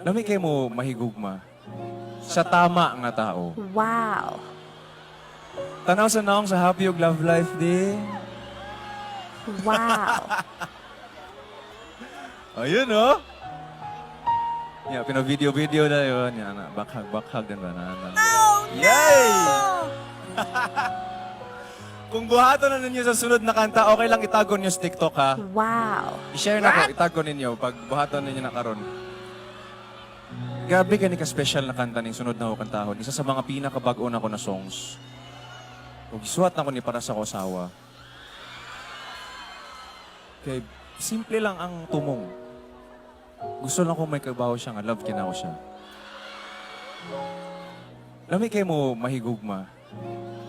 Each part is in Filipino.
Lami kay mo mahigugma sa tama nga tao. Wow. Tanaw sa naong sa happy ug love life di. Wow. Ayun oh. Yeah, pina-video na yun. Yan, bakhag din ba na? Yay! Kung buhaton na ninyo sa sunod na kanta, okay lang itago niyo sa TikTok ha. Wow. I-share na ko, itago ninyo pag buhaton ninyo na karon. Grabe gani ka-special na kanta ning sunod na ko kantahon. Isa sa mga pinakabag-o na ko na songs. Ug isuwat na ko ni para sa kosawa. Kay simple lang ang tumong. Gusto lang ko may kabaho siya nga love kinaw siya. Lami kay mo mahigugma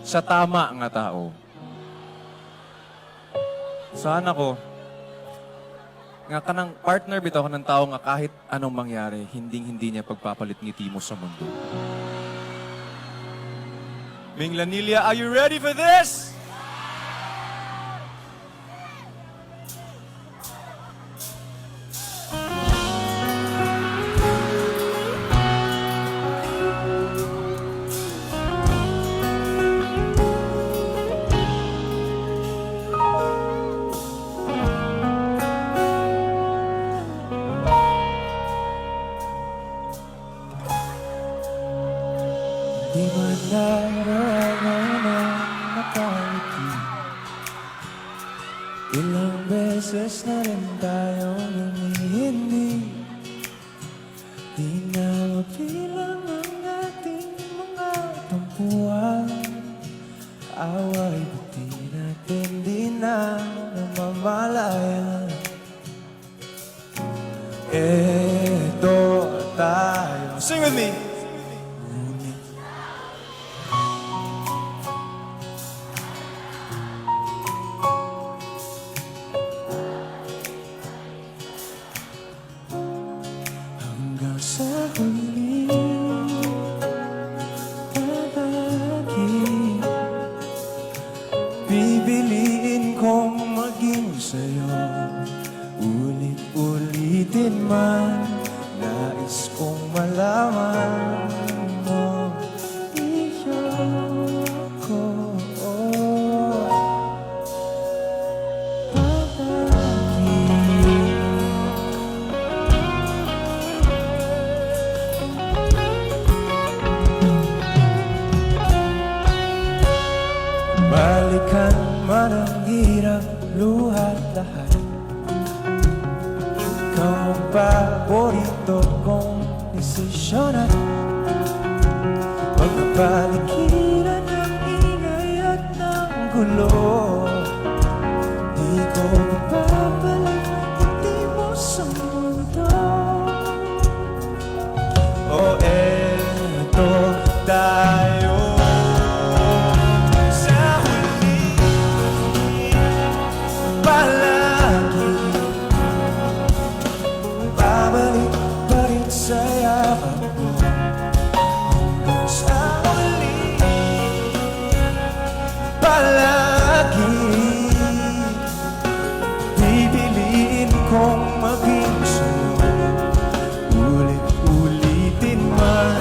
sa tama nga tao. Saan ako, nga kanang partner bitaw ka ng tao nga kahit anong mangyari, hindi niya pagpapalit ngiti mo sa mundo. Ming Lanilia, are you ready for this? Di man nararamdaman nakangiti. Ilang beses na rin tayong hindi. Di na mabilang ang ating mga tampuan. Away buti natin di na namamalayan. Eto tayo. Sing with me! Hanggang sa huli, palagi pipiliin kong maging sa'yo. Ulit-ulitin man, nais kong malaman mo. Iyoko, palagi. Balikan man ang hirap, luhat lahat. Ikaw ang paborito kong desisyon at pagpapaligiran ng ingay at ng gulo. Di ko mapapalik, hindi mo sa mundo. O eto tayo. Kung maging sa'yo, ulit-ulitin man,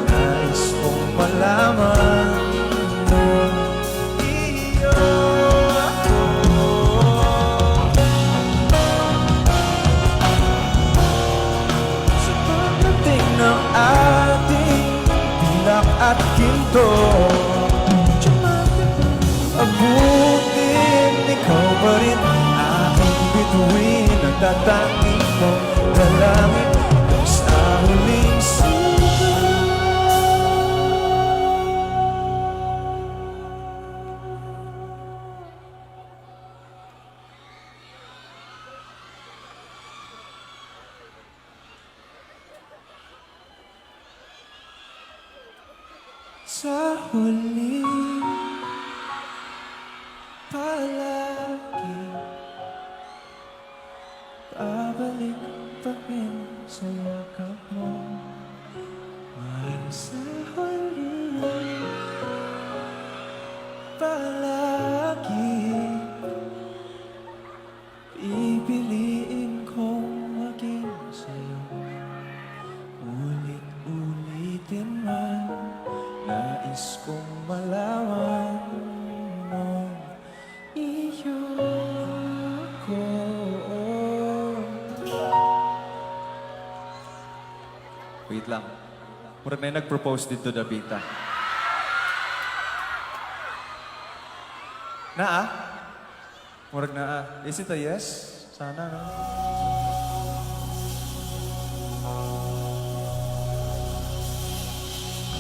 nais kong malaman mo. Iyo ako. Sa pagdating ng ating pilak at ginto, abutin, ikaw pa rin aking bituin. Nagtatanging mo dalangin sa huling sigaw. Sa huli, palagi babalik pa rin sa yakap mo. Mahal sa huli, palagi pipiliin kong maging sa'yo. Nais kong malaman mo iyo ko. Wait lang. Murag na yung nag-propose dito, Davita. Na ah? Murag na ah. Is it a yes? Sana, no?